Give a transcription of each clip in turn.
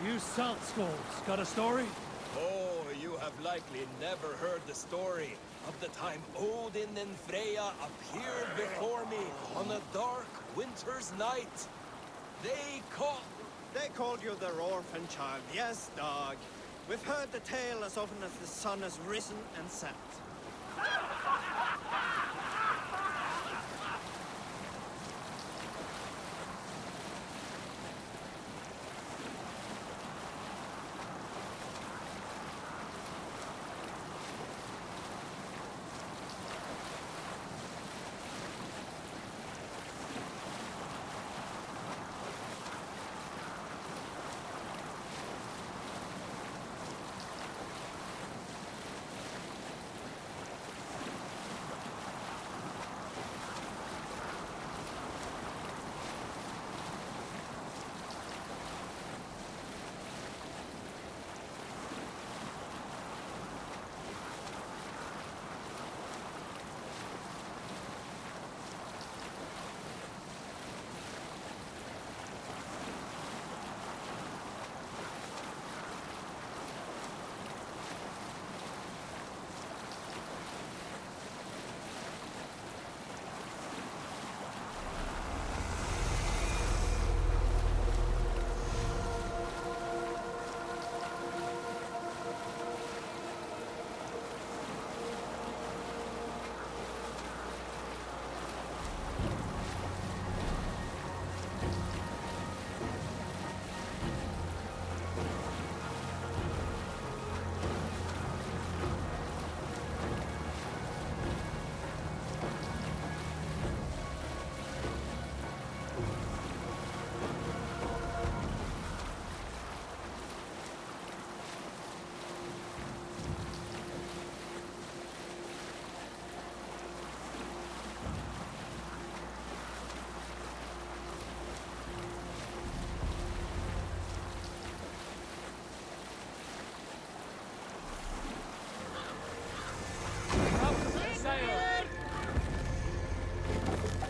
You salt skulls, got a story? Oh, you have likely never heard the story of the time Odin and Freya appeared before me on a dark winter's night. They called you their orphan child, yes, dog. We've heard the tale as often as the sun has risen and set.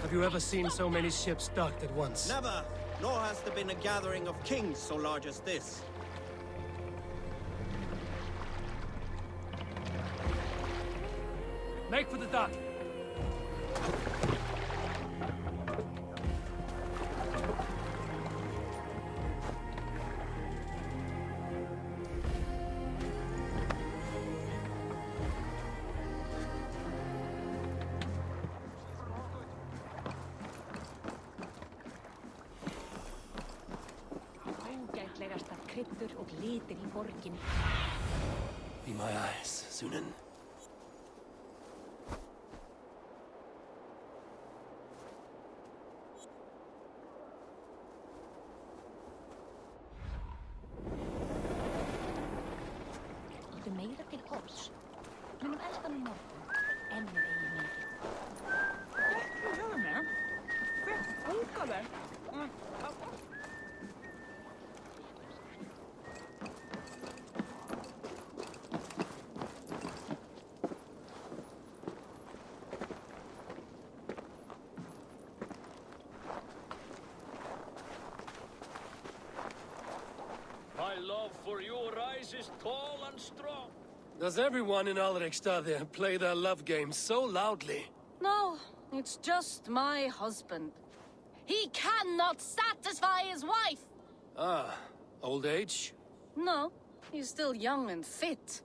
Have you ever seen so many ships docked at once? Never, nor has there been a gathering of kings so large as this. Make for the dock! kryddur og litir í borginni. Be my eyes, Sunan. Áttu meira til hóps. Munum elda nú morgun, en við eigin mikið. Ja, men. Fett funkar det. My love for you rises tall and strong. Does everyone in Alrekstad play their love game so loudly? No, it's just my husband. He cannot satisfy his wife! Ah, old age? No, he's still young and fit.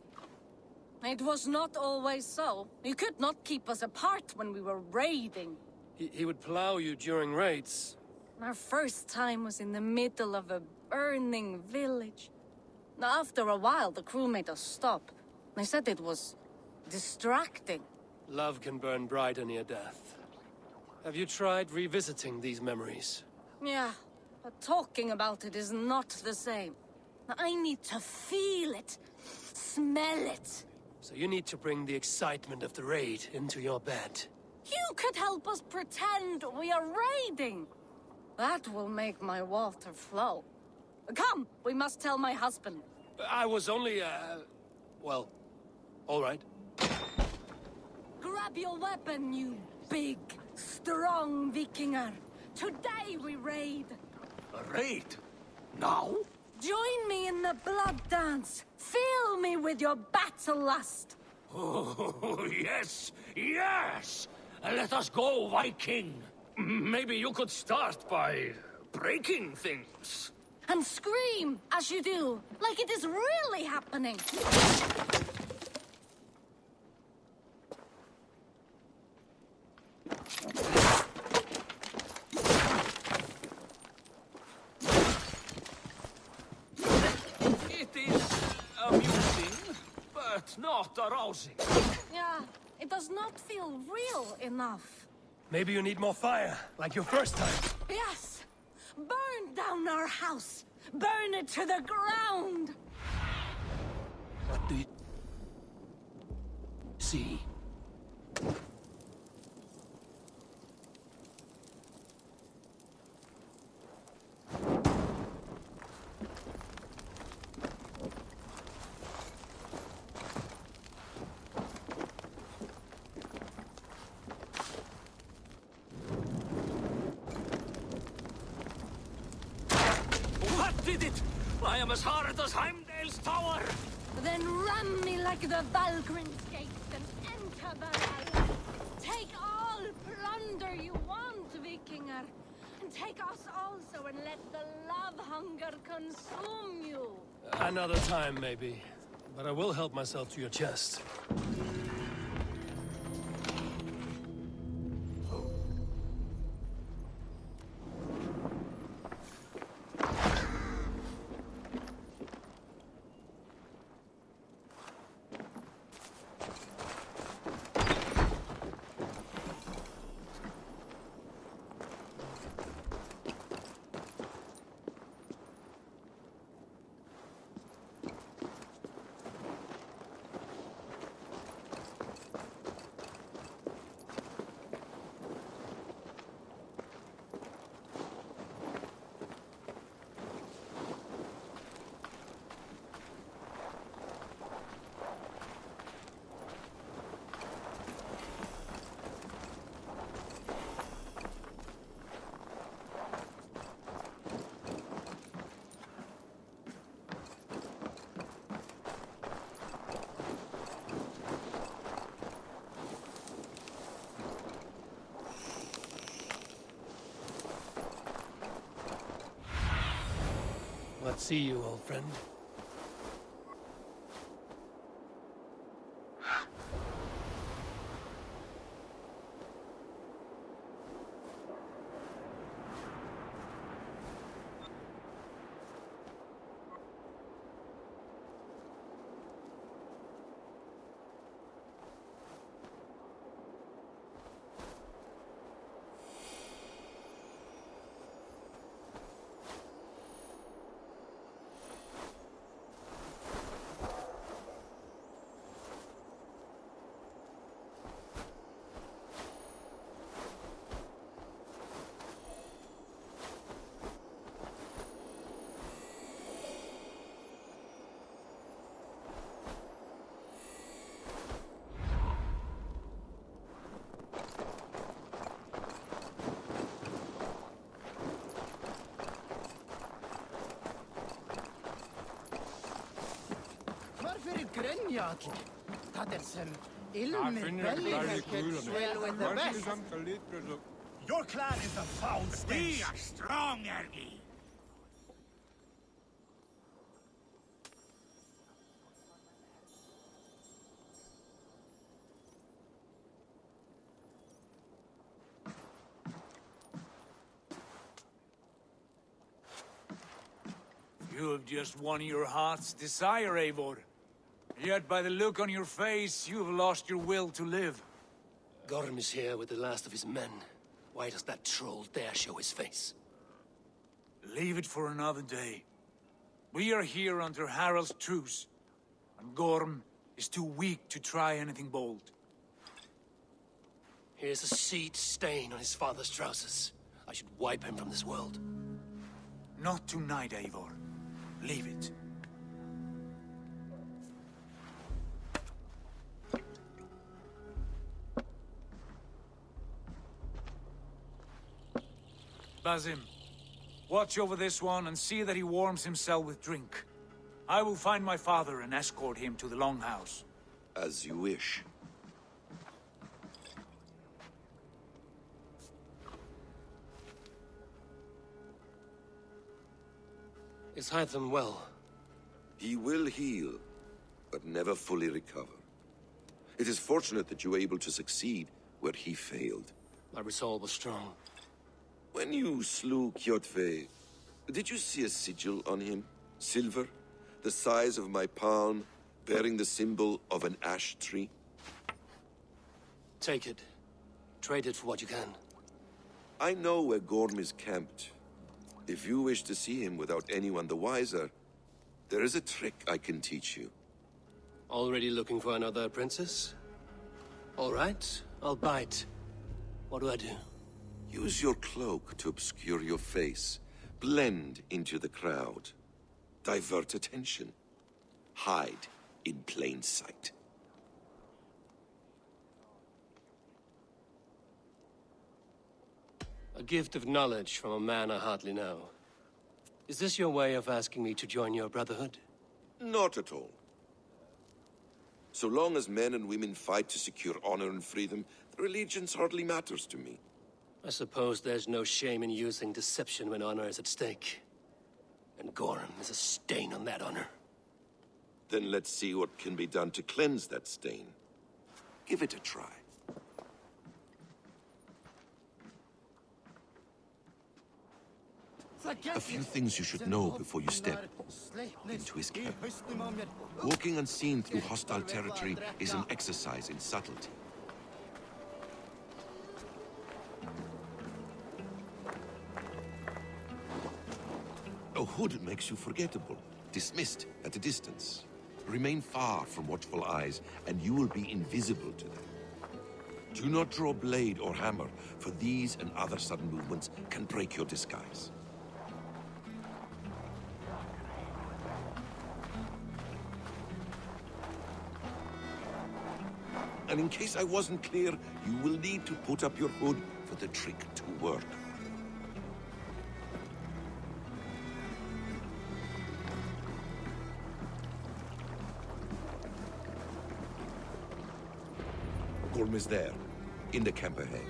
It was not always so. He could not keep us apart when we were raiding. He would plow you during raids. Our first time was in the middle of a burning village. After a while, the crew made us stop. They said it was distracting. Love can burn brighter near death. Have you tried revisiting these memories? Yeah, but talking about it is not the same. I need to feel it, smell it. So you need to bring the excitement of the raid into your bed. You could help us pretend we are raiding. That will make my water flow. Come, we must tell my husband. I was only, well, all right. Grab your weapon, you big, strong Vikinger. Today we raid. A raid? Now? Join me in the blood dance. Fill me with your battle lust. Oh, yes, yes! Let us go, Viking. Maybe you could start by breaking things. And scream as you do, like it is really happening. It is amusing, but not arousing. Yeah, it does not feel real enough. Maybe you need more fire, like your first time. Yes! Burn down our house! Burn it to the ground! What do you see? What did it? I am as hard as Heimdall's tower. Then ram me like the Valgrim's gates and enter Valhalla. Take all plunder you want, Vikinger. And take us also and let the love hunger consume you. Another time, maybe. But I will help myself to your chest. Let's see you, old friend. Grenja allir. Það sem ilmir bellir swell with the best. Your clan is a foul stench. We are strong, Ergi. You have just won your heart's desire, Eivor. Yet by the look on your face, you have lost your will to live. Gorm is here with the last of his men. Why does that troll dare show his face? Leave it for another day. We are here under Harald's truce, and Gorm is too weak to try anything bold. Here's a seed stain on his father's trousers. I should wipe him from this world. Not tonight, Eivor. Leave it. Basim, Watch over this one and see that he warms himself with drink. I will find my father and escort him to the Longhouse. As you wish. Is Hytham well? He will heal, but never fully recover. It is fortunate that you were able to succeed where he failed. My resolve was strong. When you slew Kjotve, did you see a sigil on him? Silver? The size of my palm, bearing the symbol of an ash tree? Take it. Trade it for what you can. I know where Gorm is camped. If you wish to see him without anyone the wiser, there is a trick I can teach you. Already looking for another princess? All right, I'll bite. What do I do? Use your cloak to obscure your face. Blend into the crowd. Divert attention. Hide in plain sight. A gift of knowledge from a man I hardly know. Is this your way of asking me to join your brotherhood? Not at all. So long as men and women fight to secure honor and freedom, their allegiance hardly matters to me. I suppose there's no shame in using deception when honor is at stake. And Gorm is a stain on that honor. Then let's see what can be done to cleanse that stain. Give it a try. A few things you should know before you step into his camp. Walking unseen through hostile territory is an exercise in subtlety. A hood makes you forgettable, dismissed at a distance. Remain far from watchful eyes, and you will be invisible to them. Do not draw blade or hammer, for these and other sudden movements can break your disguise. And in case I wasn't clear, you will need to put up your hood for the trick to work. Gorm is there, in the camp ahead.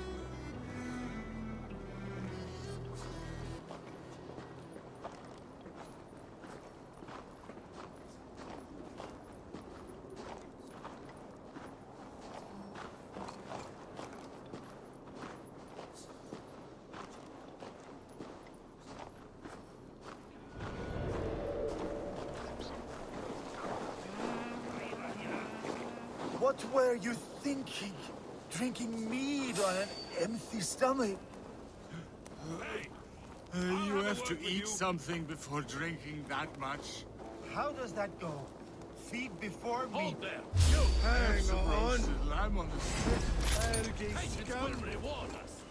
What were you thinking? Drinking mead on an empty stomach? You have to eat something before drinking that much. How does that go? Feed before meat? Hold there! Hang on! Roasted lamb on the spit. Patience will reward us!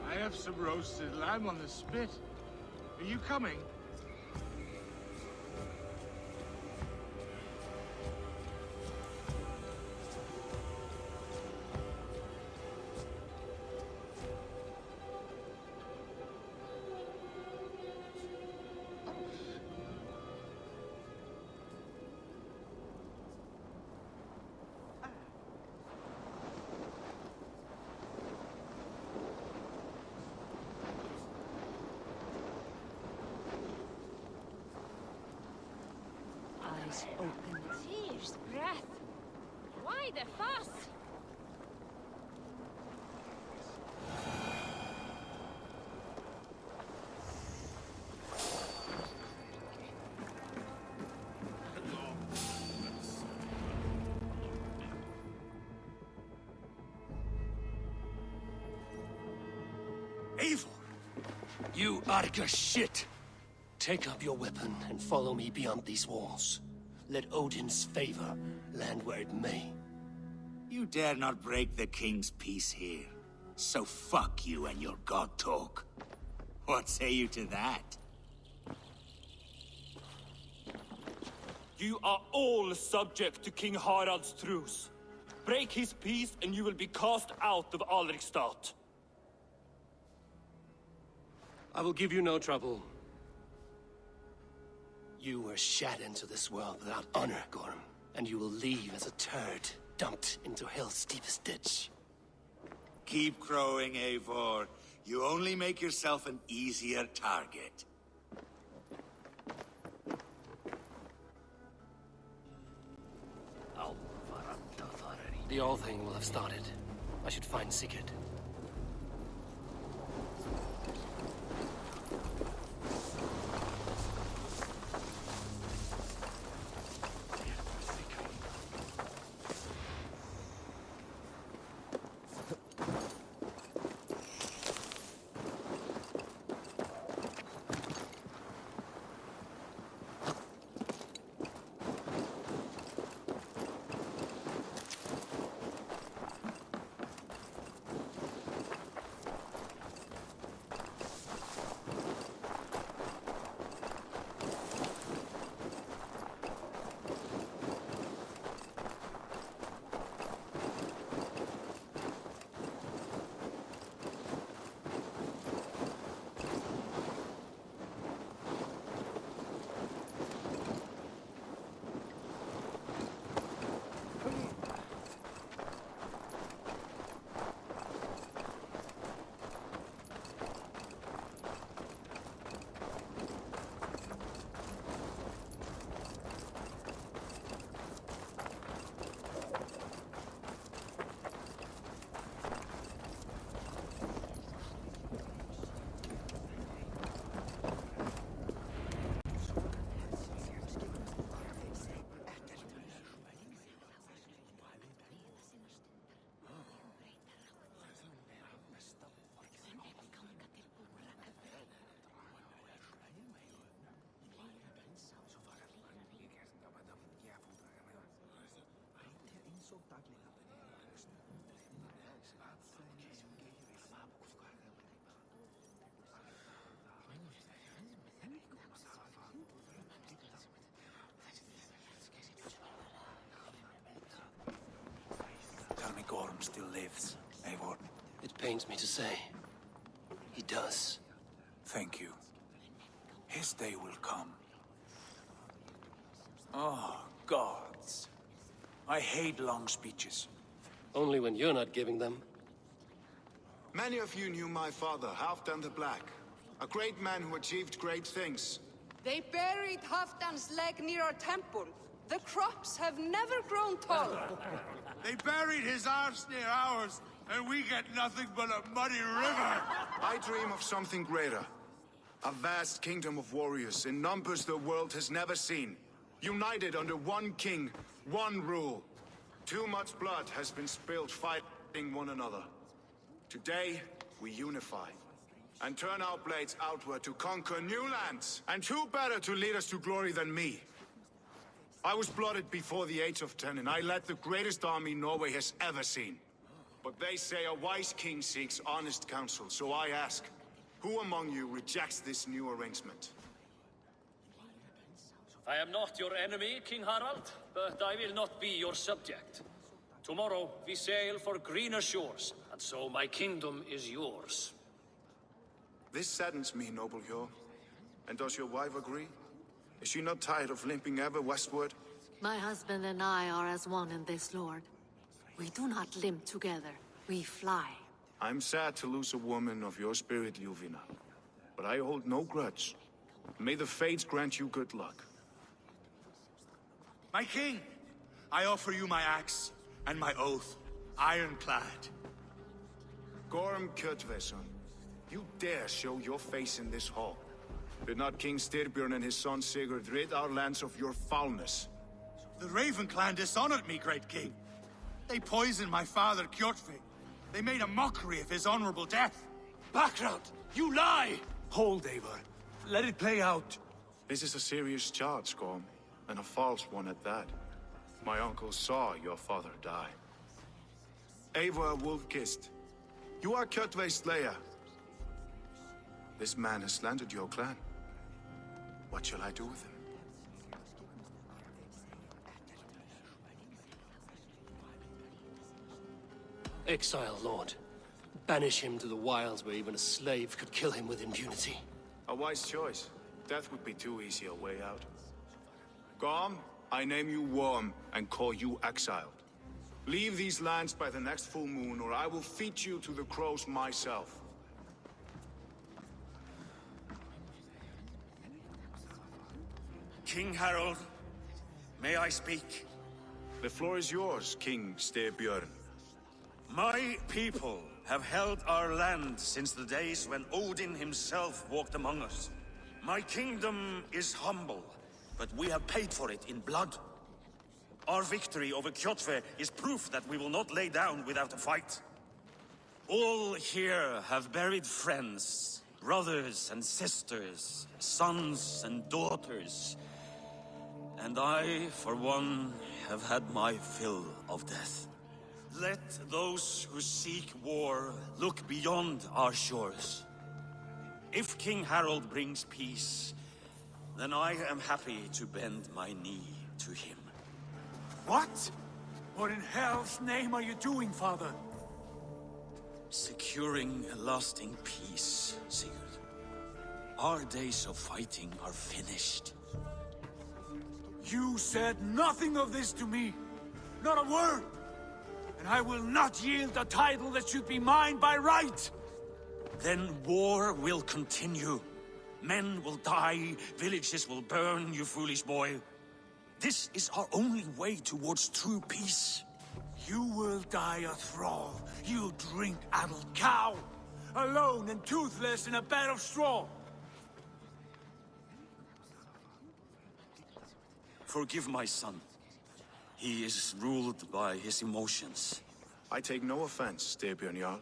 I have some roasted lamb on the spit. Are you coming? Eyes open. Tears, breath. Why the fuss? Eivor! You Arga shit! Take up your weapon and follow me beyond these walls. Let Odin's favor land where it may. You dare not break the king's peace here. So fuck you and your god talk. What say you to that? You are all subject to King Harald's truce. Break his peace and you will be cast out of Alrikstad. I will give you no trouble. You were shat into this world without honor, Gorm. And you will leave as a turd, dumped into hell's deepest ditch. Keep crowing, Eivor. You only make yourself an easier target. The All-Thing will have started. I should find Sigurd. Tell me Gorm still lives, Eivor. It pains me to say. He does. Thank you. His day will come. Oh, gods. I hate long speeches. Only when you're not giving them. Many of you knew my father, Halfdan the Black. A great man who achieved great things. They buried Halfdan's leg near our temple. The crops have never grown tall. They buried his arse near ours, and we get nothing but a muddy river. I dream of something greater. A vast kingdom of warriors in numbers the world has never seen. United under one king, one rule. Too much blood has been spilled fighting one another. Today, we unify. And turn our blades outward to conquer new lands. And who better to lead us to glory than me? I was blooded before the age of 10, and I led the greatest army Norway has ever seen. But they say a wise king seeks honest counsel, so I ask, who among you rejects this new arrangement? I am not your enemy, King Harald, but I will not be your subject. Tomorrow we sail for greener shores, and so my kingdom is yours. This saddens me, noble Hjor. And does your wife agree? Is she not tired of limping ever westward? My husband and I are as one in this, Lord. We do not limp together. We fly. I'm sad to lose a woman of your spirit, Ljuvina. But I hold no grudge. May the fates grant you good luck. My king, I offer you my axe and my oath, ironclad. Gorm Kjotveson, you dare show your face in this hall. Did not King Styrbjörn and his son Sigurd rid our lands of your foulness? The Raven clan dishonored me, great king. They poisoned my father, Kjotve. They made a mockery of his honorable death. Background! You lie! Hold, Eivor. Let it play out. This is a serious charge, Gorm, and a false one at that. My uncle saw your father die. Eivor Wolf-Kissed, you are Kjotve's slayer. This man has slandered your clan. What shall I do with him? Exile, Lord. Banish him to the wilds where even a slave could kill him with impunity. A wise choice. Death would be too easy a way out. Gorm, I name you Worm and call you exiled. Leave these lands by the next full moon, or I will feed you to the crows myself. King Harold, may I speak? The floor is yours, King Styrbjörn. My people have held our land since the days when Odin himself walked among us. My kingdom is humble, but we have paid for it in blood. Our victory over Kjotve is proof that we will not lay down without a fight. All here have buried friends, brothers and sisters, sons and daughters. And I, for one, have had my fill of death. Let those who seek war look beyond our shores. If King Harold brings peace, then I am happy to bend my knee to him. What? What in hell's name are you doing, father? Securing a lasting peace, Sigurd. Our days of fighting are finished. You said nothing of this to me. Not a word. And I will not yield a title that should be mine by right. Then war will continue. Men will die, villages will burn, you foolish boy. This is our only way towards true peace. You will die a thrall. You drink-addled cow. Alone and toothless in a bed of straw. Forgive my son. He is ruled by his emotions. I take no offense, Styrbjörn Jarl,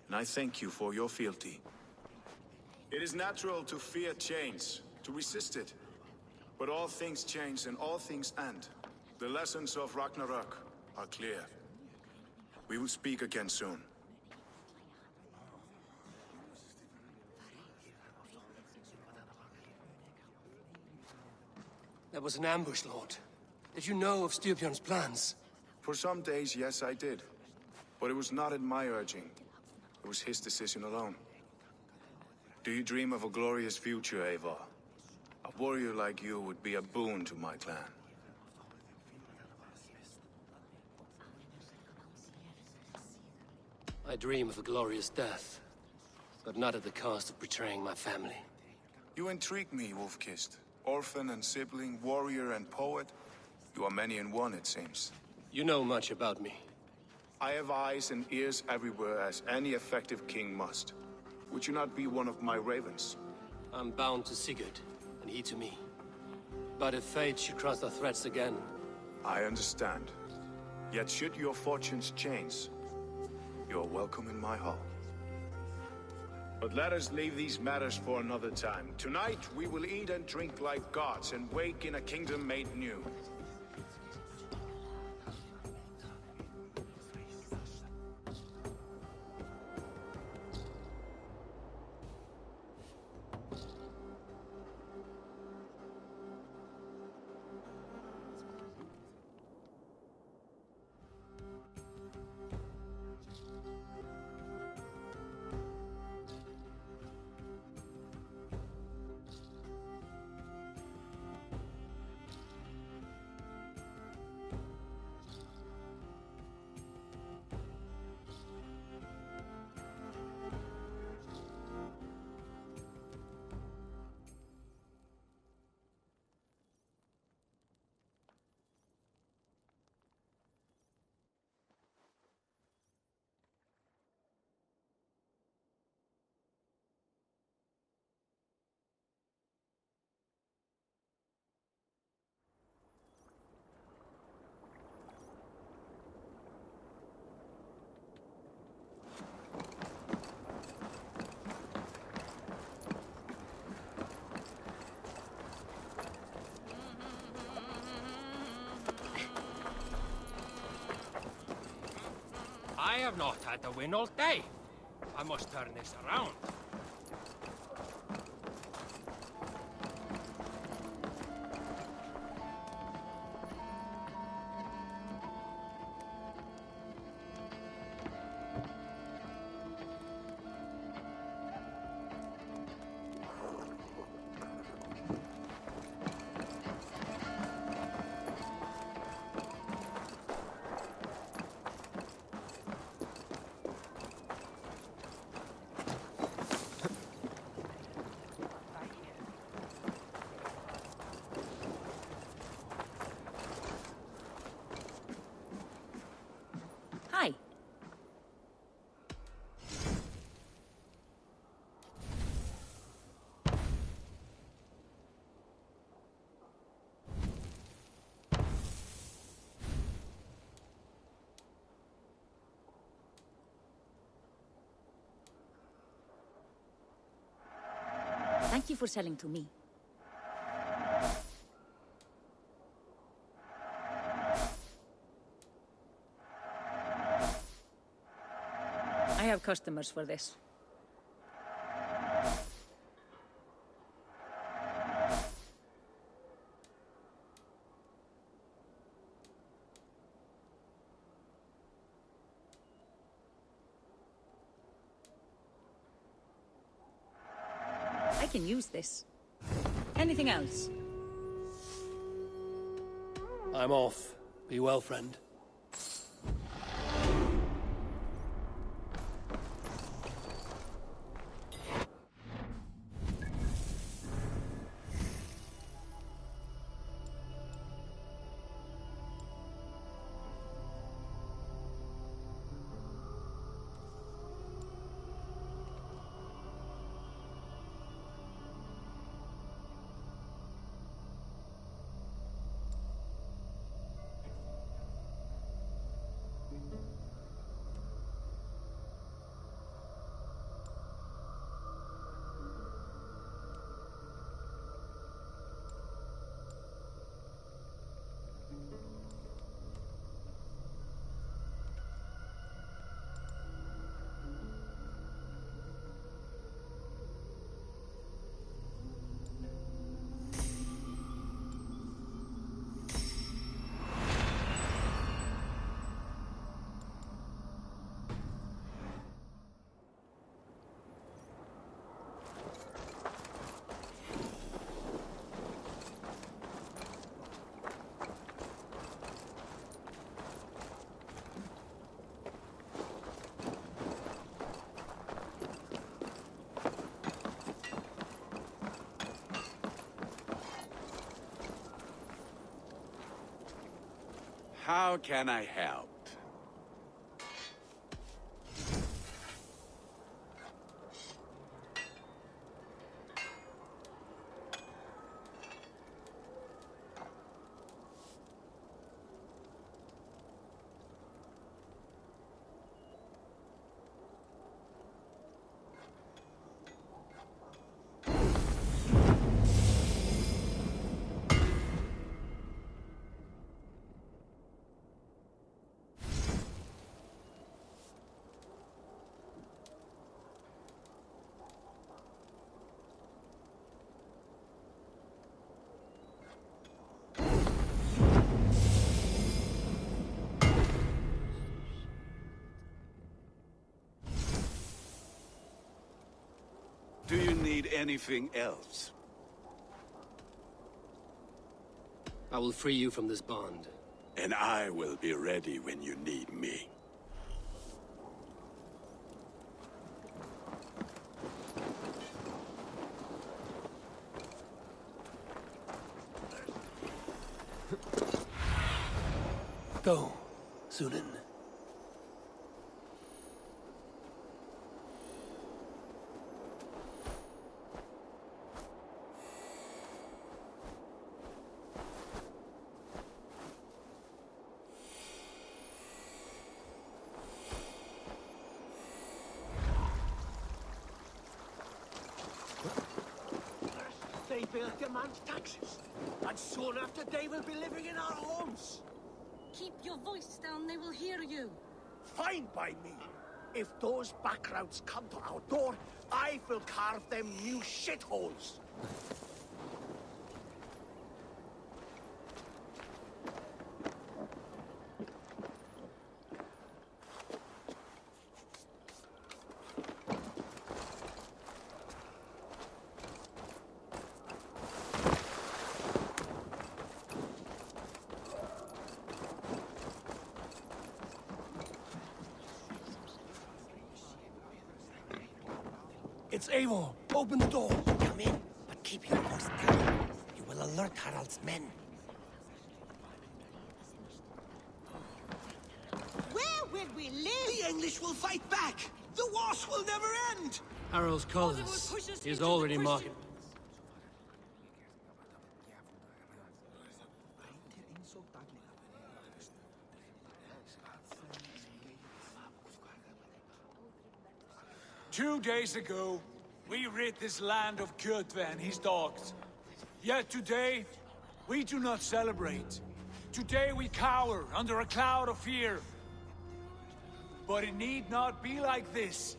and I thank you for your fealty. It is natural to fear change, to resist it. But all things change and all things end. The lessons of Ragnarok are clear. We will speak again soon. That was an ambush, Lord. Did you know of Styrbjörn's plans? For some days, yes, I did. But it was not at my urging. It was his decision alone. Do you dream of a glorious future, Eivor? A warrior like you would be a boon to my clan. I dream of a glorious death, but not at the cost of betraying my family. You intrigue me, Wolf-Kissed. Orphan and sibling, warrior and poet. You are many in one, it seems. You know much about me. I have eyes and ears everywhere, as any effective king must. Would you not be one of my ravens? I'm bound to Sigurd, and he to me. But if fate should cross our threats again... I understand. Yet should your fortunes change, you're welcome in my hall. But let us leave these matters for another time. Tonight, we will eat and drink like gods and wake in a kingdom made new. I have not had to win all day. I must turn this around. Hi. Thank you for selling to me. I have customers for this. I can use this. Anything else? I'm off. Be well, friend. How can I help? Do you need anything else? I will free you from this bond. And I will be ready when you need me. Go, Sunan. They will demand taxes, and soon after they will be living in our homes. Keep your voice down, they will hear you. fine by me. If those backgrounds come to our door, I will carve them new shitholes. It's Eivor. Open the door. Come in, but keep your voice down. You will alert Harald's men. Where will we live? The English will fight back! The wars will never end! Harald's colours is already marked. Two days ago, we rid this land of Kjotve and his dogs. Yet today, we do not celebrate. Today we cower under a cloud of fear. But it need not be like this.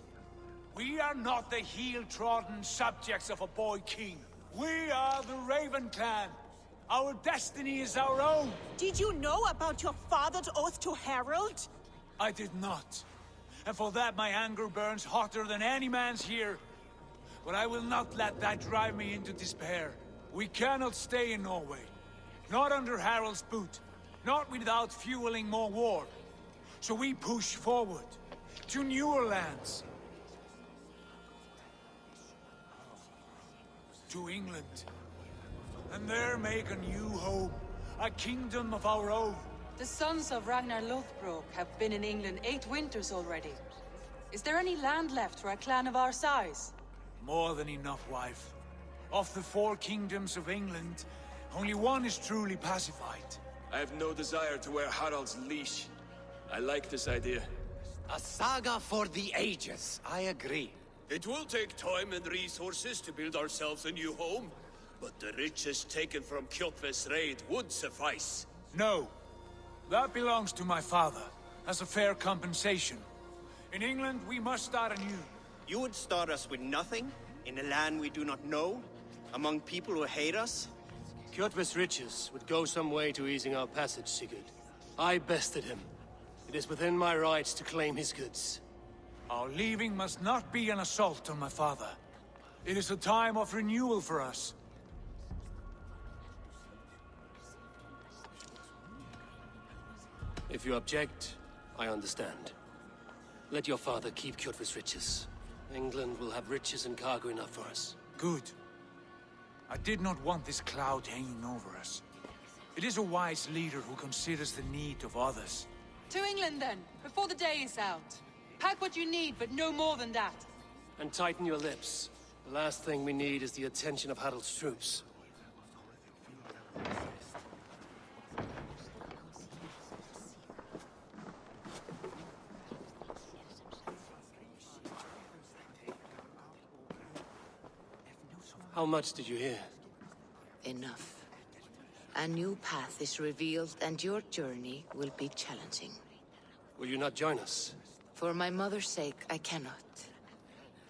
We are not the heel-trodden subjects of a boy king. We are the Raven clan. Our destiny is our own. Did you know about your father's oath to Harald? I did not. And for that my anger burns hotter than any man's here. But I will not let that drive me into despair. We cannot stay in Norway. Not under Harald's boot. Not without fueling more war. So we push forward. To newer lands. To England. And there make a new home. A kingdom of our own. The sons of Ragnar Lothbrok have been in England 8 winters already. Is there any land left for a clan of our size? More than enough, wife. Of the 4 kingdoms of England, only one is truly pacified. I have no desire to wear Harald's leash. I like this idea. A saga for the ages, I agree. It will take time and resources to build ourselves a new home, but the riches taken from Kjotve's raid would suffice. No. That belongs to my father, as a fair compensation. In England, we must start anew. You would start us with nothing? In a land we do not know? Among people who hate us? Kjotve's riches would go some way to easing our passage, Sigurd. I bested him. It is within my rights to claim his goods. Our leaving must not be an assault on my father. It is a time of renewal for us. If you object, I understand. Let your father keep Kjotve's riches. England will have riches and cargo enough for us. Good. I did not want this cloud hanging over us. It is a wise leader who considers the need of others. To England then, before the day is out. Pack what you need, but no more than that. And tighten your lips. The last thing we need is the attention of Harald's troops. How much did you hear? Enough. A new path is revealed, and your journey will be challenging. Will you not join us? For my mother's sake, I cannot.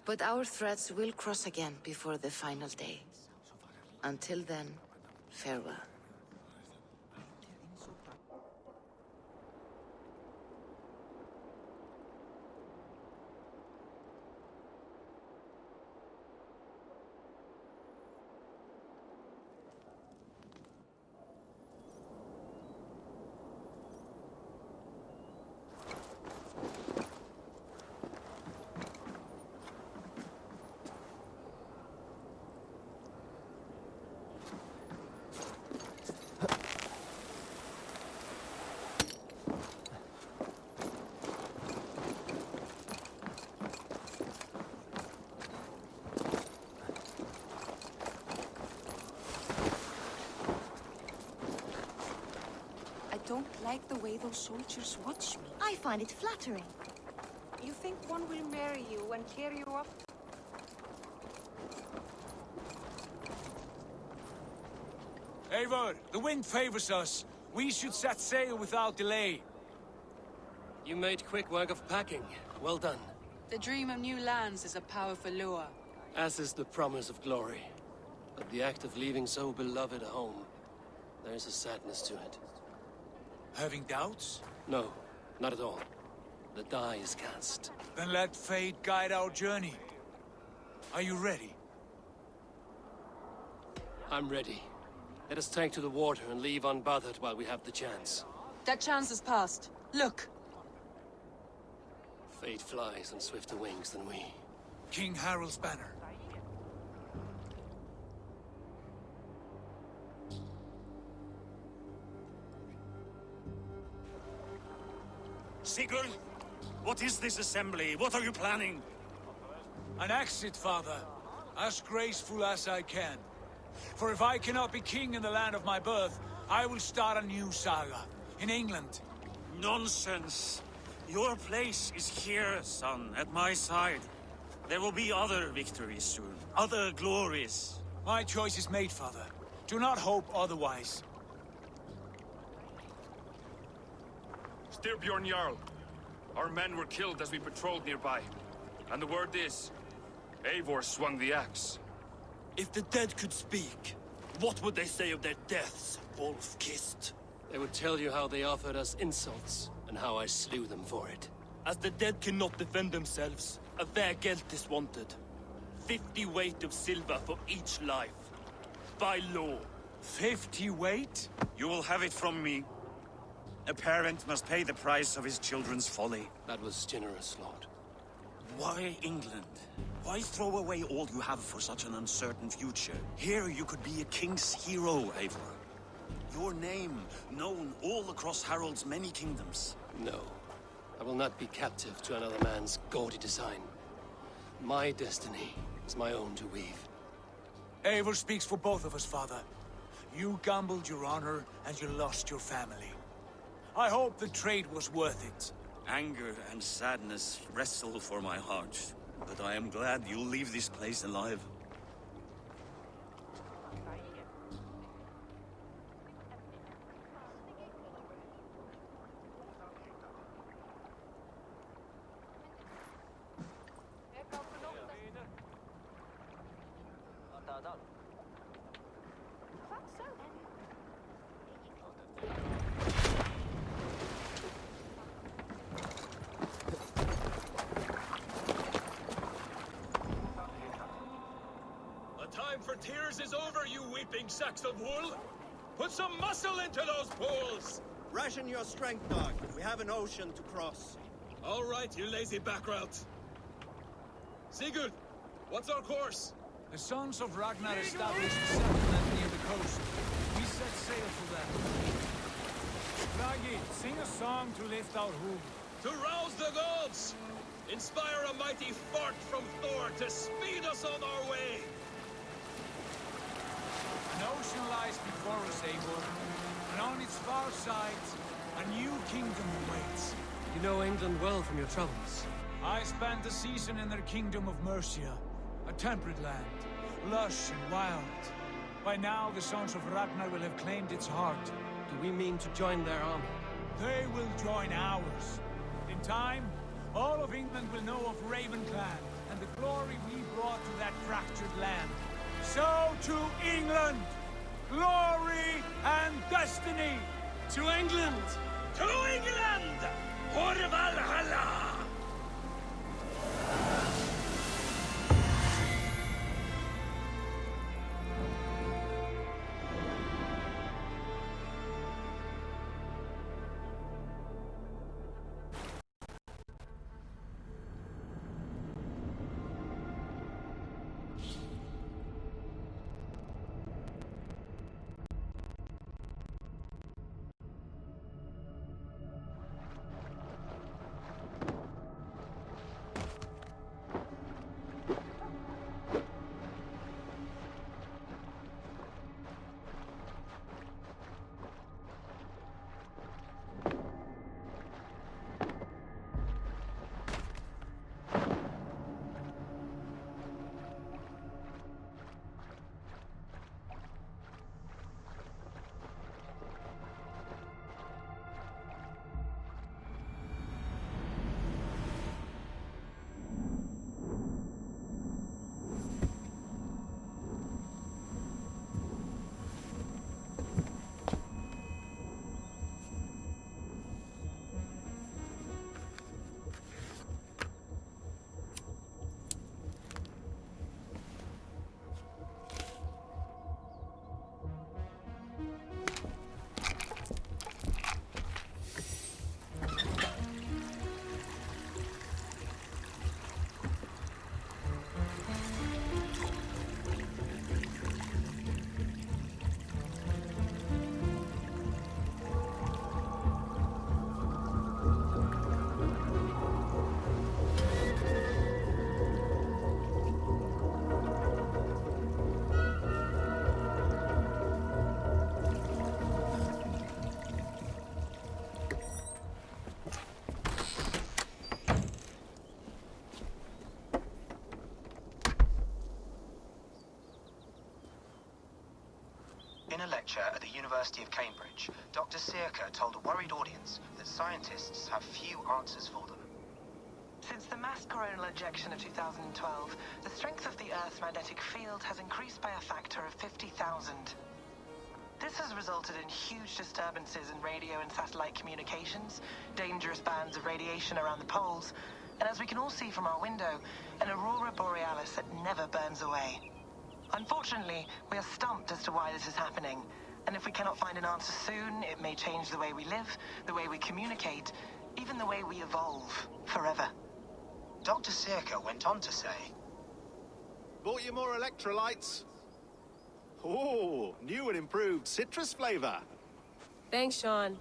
But our threads will cross again before the final day. Until then, farewell. I don't like the way those soldiers watch me. I find it flattering. You think one will marry you and carry you off? Eivor, the wind favors us. We should set sail without delay. You made quick work of packing. Well done. The dream of new lands is a powerful lure. As is the promise of glory. But the act of leaving so beloved a home, there's a sadness to it. Having doubts? No, not at all. The die is cast. Then let fate guide our journey. Are you ready? I'm ready. Let us take to the water and leave unbothered while we have the chance. That chance is past. Look! Fate flies on swifter wings than we. King Harald's banner. Sigurd, what is this assembly? What are you planning? An exit, father. As graceful as I can. For if I cannot be king in the land of my birth, I will start a new saga. In England. Nonsense. Your place is here, son, at my side. There will be other victories soon. Other glories. My choice is made, father. Do not hope otherwise. Styrbjorn Jarl. Our men were killed as we patrolled nearby. And the word is, Eivor swung the axe. If the dead could speak, what would they say of their deaths, wolf-kissed? They would tell you how they offered us insults, and how I slew them for it. As the dead cannot defend themselves, a fair gelt is wanted. 50 weight of silver for each life. By law. 50 weight? You will have it from me. A parent must pay the price of his children's folly. That was generous, Lord. Why England? Why throw away all you have for such an uncertain future? Here you could be a king's hero, Eivor. Your name known all across Harald's many kingdoms. No. I will not be captive to another man's gaudy design. My destiny is my own to weave. Eivor speaks for both of us, father. You gambled your honor, and you lost your family. I hope the trade was worth it. Anger and sadness wrestle for my heart, but I am glad you'll leave this place alive. Tears is over, you weeping sacks of wool! Put some muscle into those poles! Ration your strength, dog. We have an ocean to cross. All right, you lazy backrout. Sigurd, what's our course? The Sons of Ragnar established a settlement near the coast. We set sail for them. Bragi, sing a song to lift our home. To rouse the gods! Inspire a mighty fart from Thor to speed us on our way! An ocean lies before us, Eivor, and on its far sides, a new kingdom awaits. You know England well from your travels. I spent a season in their kingdom of Mercia, a temperate land, lush and wild. By now, the Sons of Ragnar will have claimed its heart. Do we mean to join their army? They will join ours. In time, all of England will know of Ravenclan and the glory we brought to that fractured land. So to England! Glory and destiny! To England! To England! For Valhalla! a lecture at the University of Cambridge, Dr. Circa told a worried audience that scientists have few answers for them. Since the mass coronal ejection of 2012, the strength of the Earth's magnetic field has increased by a factor of 50,000. This has resulted in huge disturbances in radio and satellite communications, dangerous bands of radiation around the poles, and as we can all see from our window, an aurora borealis that never burns away. Unfortunately, we are stumped as to why this is happening, and if we cannot find an answer soon, it may change the way we live, the way we communicate, even the way we evolve forever. Dr. Circa went on to say, Bought you more electrolytes? Oh, new and improved citrus flavor. Thanks, Sean.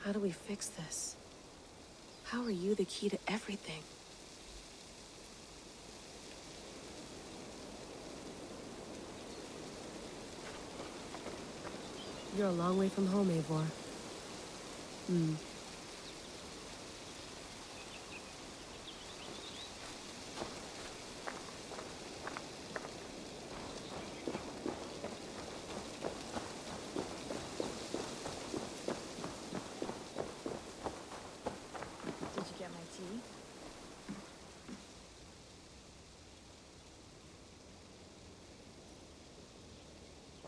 How do we fix this? How are you the key to everything? You're a long way from home, Eivor. Did you get my tea?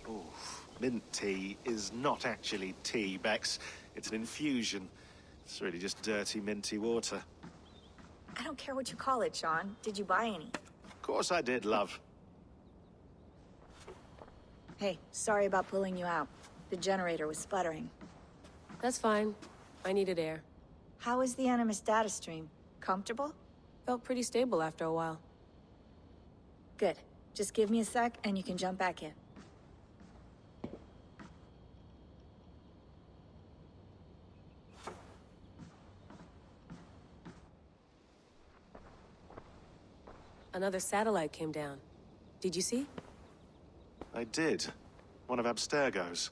Oof. Mint tea is not actually tea, Bex. It's an infusion. It's really just dirty, minty water. I don't care what you call it, Sean. Did you buy any? Of course I did, love. Hey, sorry about pulling you out. The generator was sputtering. That's fine. I needed air. How is the Animus data stream? Comfortable? Felt pretty stable after a while. Good. Just give me a sec and you can jump back in. Another satellite came down. Did you see? I did. One of Abstergo's.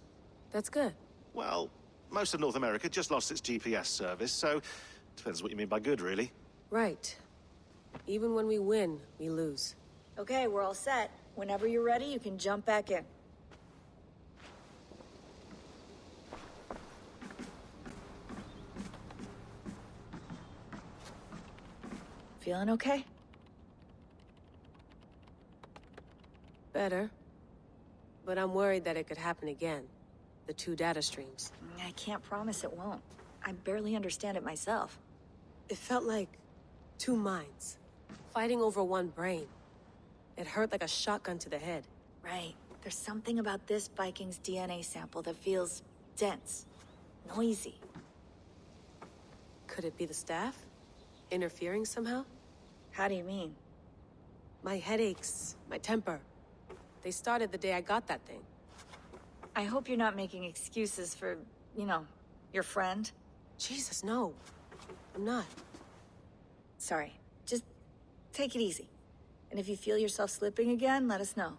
That's good. Well, most of North America just lost its GPS service, so depends what you mean by good, really. Right. Even when we win, we lose. Okay, we're all set. Whenever you're ready, you can jump back in. Feeling okay? Better. But I'm worried that it could happen again. The two data streams. I can't promise it won't. I barely understand it myself. It felt like two minds, fighting over one brain. It hurt like a shotgun to the head. Right. There's something about this Viking's DNA sample that feels dense, noisy. Could it be the staff? Interfering somehow? How do you mean? My headaches, my temper. They started the day I got that thing. I hope you're not making excuses for, you know, your friend. Jesus, no. I'm not. Sorry. Just take it easy. And if you feel yourself slipping again, let us know.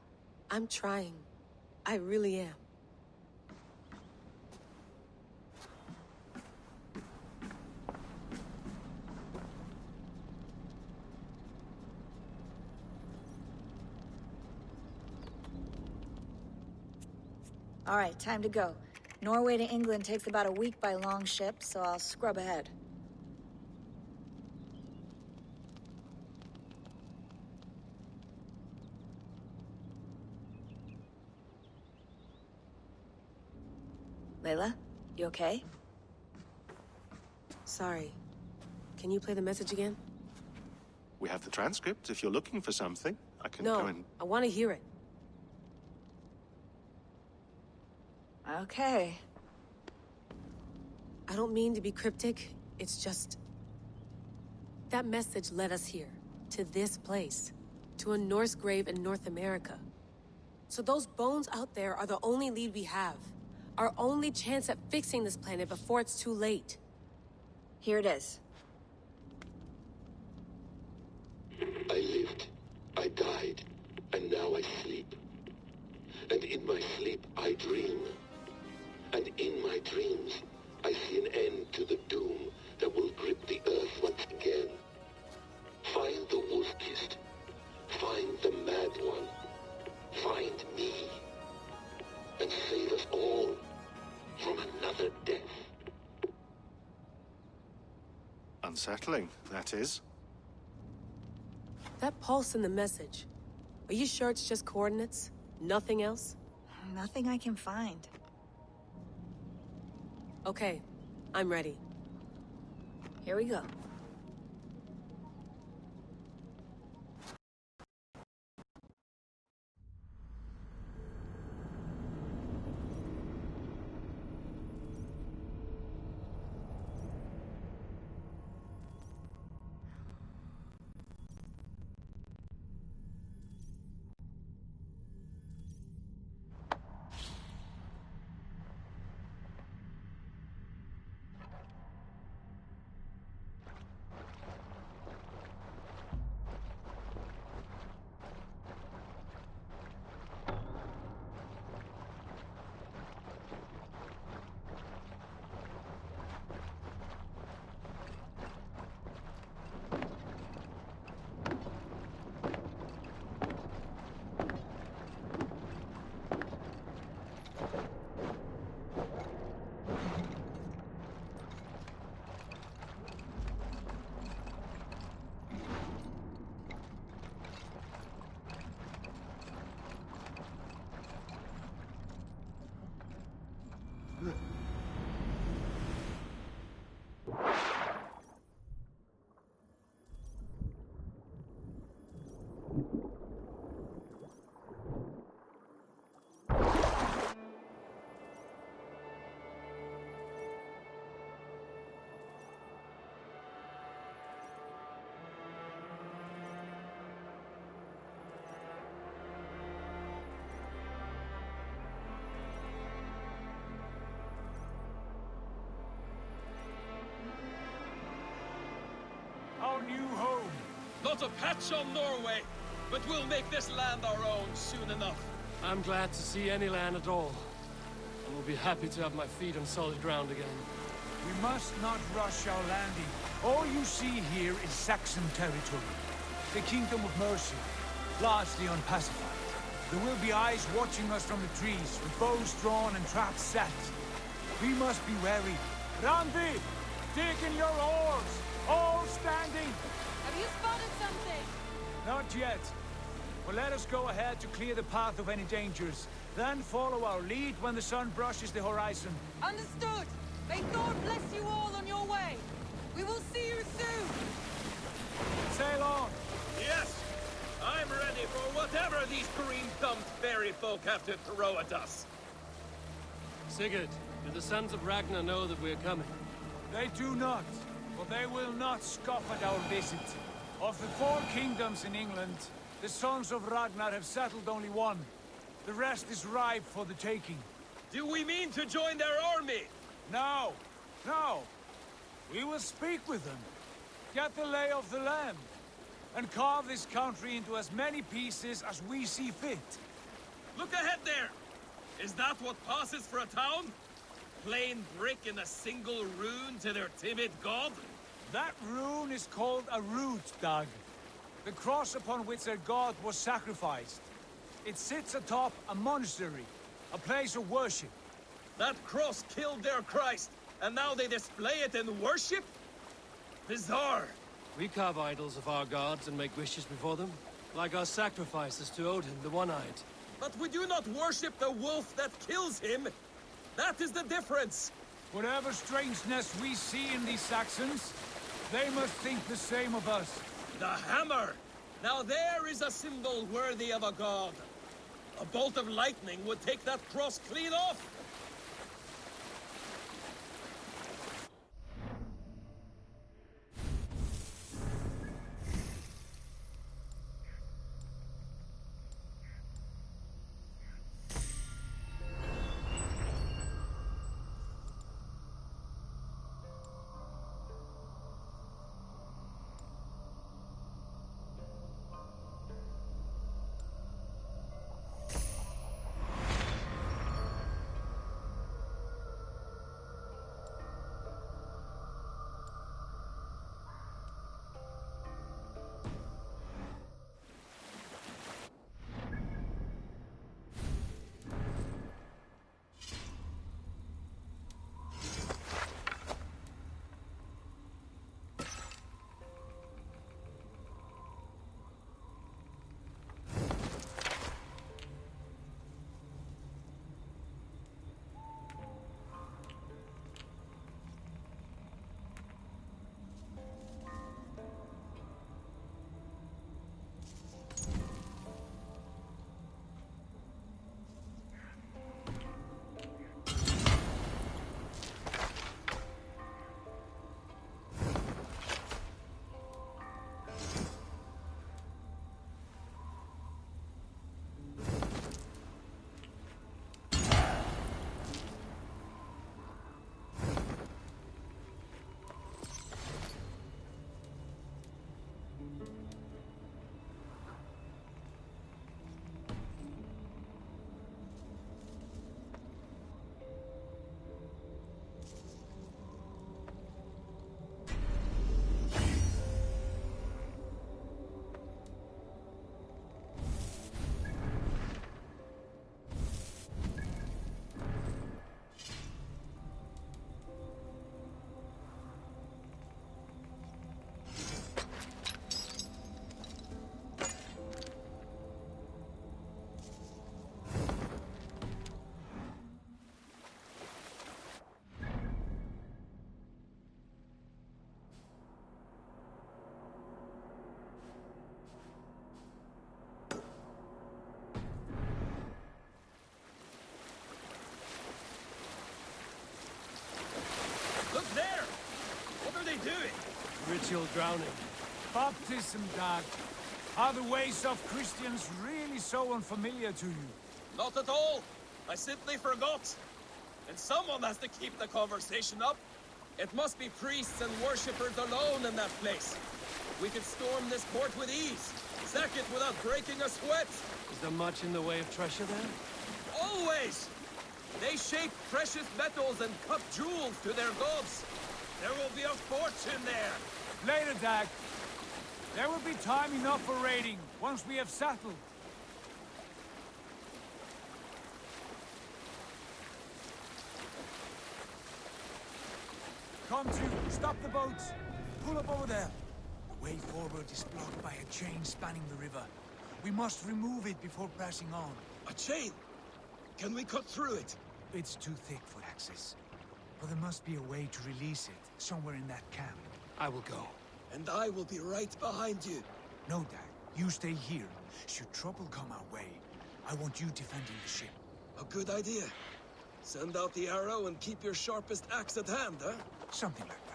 I'm trying. I really am. All right, time to go. Norway to England takes about a week by long ship, so I'll scrub ahead. Layla, you okay? Sorry. Can you play the message again? We have the transcript. If you're looking for something, I can go and... I want to hear it. Okay. I don't mean to be cryptic. It's just... that message led us here. To this place. To a Norse grave in North America. So those bones out there are the only lead we have. Our only chance at fixing this planet before it's too late. Here it is. I lived, I died, and now I sleep. And in my sleep I dream. And in my dreams I see an end to the doom that will grip the earth once again. Find the wolf-kissed. Find the mad one. Find me. And save us all from another death. Unsettling, that is. That pulse in the message. Are you sure it's just coordinates? Nothing else? Nothing I can find. Okay, I'm ready. Here we go. Our new home. Not a patch on Norway, but we'll make this land our own soon enough. I'm glad to see any land at all. And will be happy to have my feet on solid ground again. We must not rush our landing. All you see here is Saxon territory. The Kingdom of Mercia, largely unpacified. There will be eyes watching us from the trees, with bows drawn and traps set. We must be wary. Randi! Dig in your oars! All standing! Have you spotted something? Not yet. But let us go ahead to clear the path of any dangers. Then follow our lead when the sun brushes the horizon. Understood! May Thor bless you all on your way! We will see you soon! Sail on! Yes! I'm ready for whatever these green-thumbed fairy folk have to throw at us. Sigurd, do the sons of Ragnar know that we're coming? They do not, but they will not scoff at our visit. Of the 4 kingdoms in England, the sons of Ragnar have settled only one. The rest is ripe for the taking. Do we mean to join their army? No, no. We will speak with them, get the lay of the land, and carve this country into as many pieces as we see fit. Look ahead there! Is that what passes for a town? Plain brick in a single rune to their timid god? That rune is called a root, Dag. The cross upon which their god was sacrificed. It sits atop a monastery, a place of worship. That cross killed their Christ, and now they display it in worship? Bizarre. We carve idols of our gods and make wishes before them, like our sacrifices to Odin, the One-Eyed. But we do not worship the wolf that kills him. That is the difference. Whatever strangeness we see in these Saxons, they must think the same of us. The hammer! Now there is a symbol worthy of a god. A bolt of lightning would take that cross clean off. are they doing? Ritual drowning. Baptism, Dad. Are the ways of Christians really so unfamiliar to you? Not at all. I simply forgot. And someone has to keep the conversation up. It must be priests and worshippers alone in that place. We could storm this port with ease. Sack it without breaking a sweat. Is there much in the way of treasure there? Always! They shape precious metals and cut jewels to their gods. There will be a fortune there. Later, Dag. There will be time enough for raiding, once we have settled. Come to, stop the boats. Pull up over there. The way forward is blocked by a chain spanning the river. We must remove it before pressing on. A chain? Can we cut through it? It's too thick for access. But there must be a way to release it, somewhere in that camp. I will go. And I will be right behind you. No, Dad. You stay here. Should trouble come our way, I want you defending the ship. A good idea. Send out the arrow and keep your sharpest axe at hand, huh? Something like that.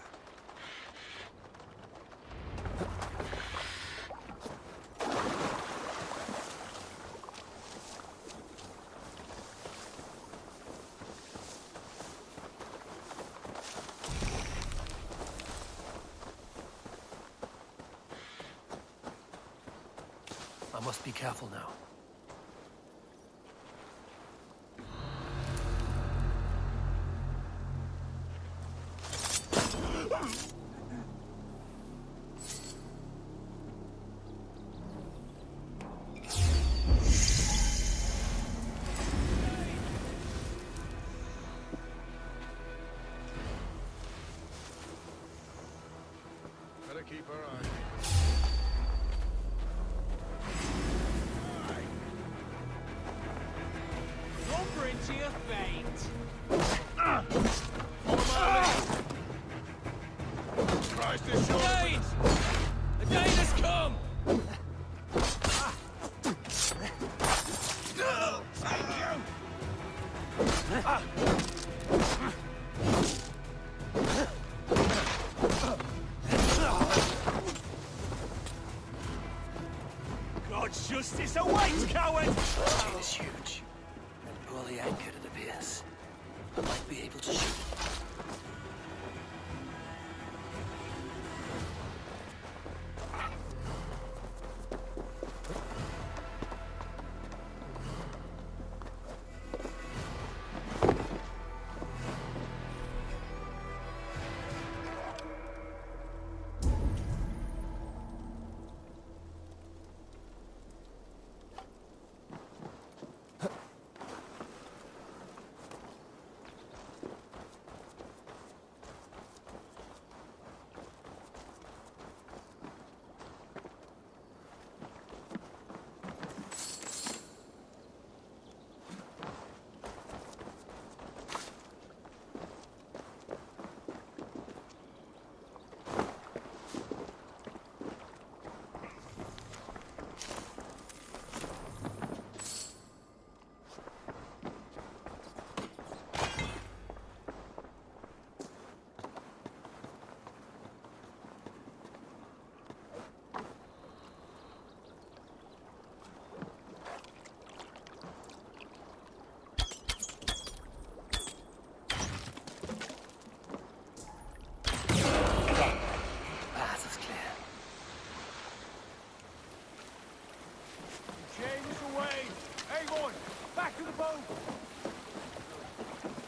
I must be careful now. Better keep her eye. Lumber into your feint. Christ is short. Dane! The Dane has come! God's justice awaits, coward! The chain is huge. And poorly anchored, it appears. I might be able to shoot it.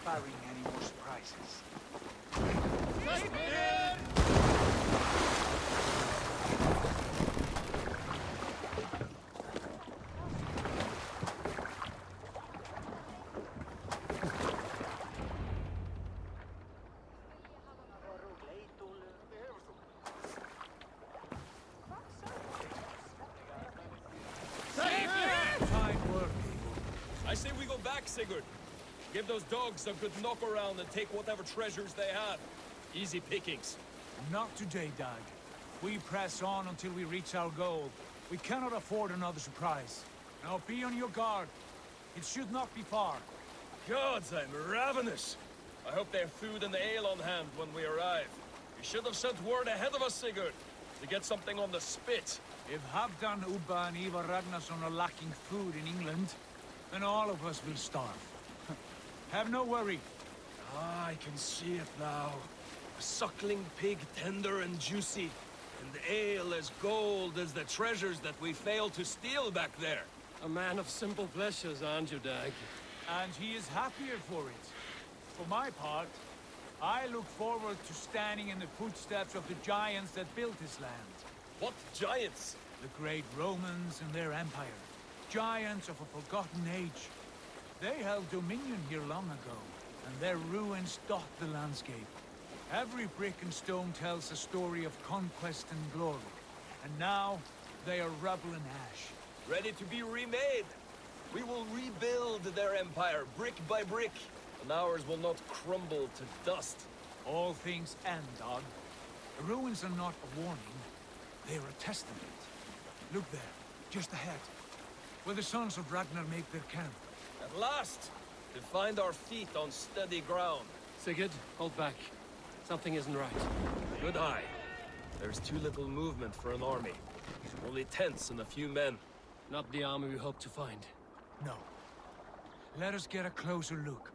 Barring any more surprises. I say we go back, Sigurd. Give those dogs a good knock around and take whatever treasures they have. Easy pickings. Not today, Dag. We press on until we reach our goal. We cannot afford another surprise. Now be on your guard. It should not be far. Gods, I'm ravenous. I hope they have food and ale on hand when we arrive. You should have sent word ahead of us, Sigurd, to get something on the spit. If Halfdan, Ubba, and Ivar Ragnarsson are lacking food in England, then all of us will starve. Have no worry. Ah, I can see it now. A suckling pig, tender and juicy, and ale as gold as the treasures that we failed to steal back there. A man of simple pleasures, aren't you, Dag? And he is happier for it. For my part, I look forward to standing in the footsteps of the giants that built this land. What giants? The great Romans and their empire. Giants of a forgotten age. They held dominion here long ago, and their ruins dot the landscape. Every brick and stone tells a story of conquest and glory. And now, they are rubble and ash. Ready to be remade. We will rebuild their empire, brick by brick, and ours will not crumble to dust. All things end, Dog. The ruins are not a warning. They are a testament. Look there, just ahead, where the sons of Ragnar make their camp. At last! To find our feet on steady ground. Sigurd, hold back. Something isn't right. Good eye. There's too little movement for an army. Only tents and a few men. Not the army we hope to find. No. Let us get a closer look.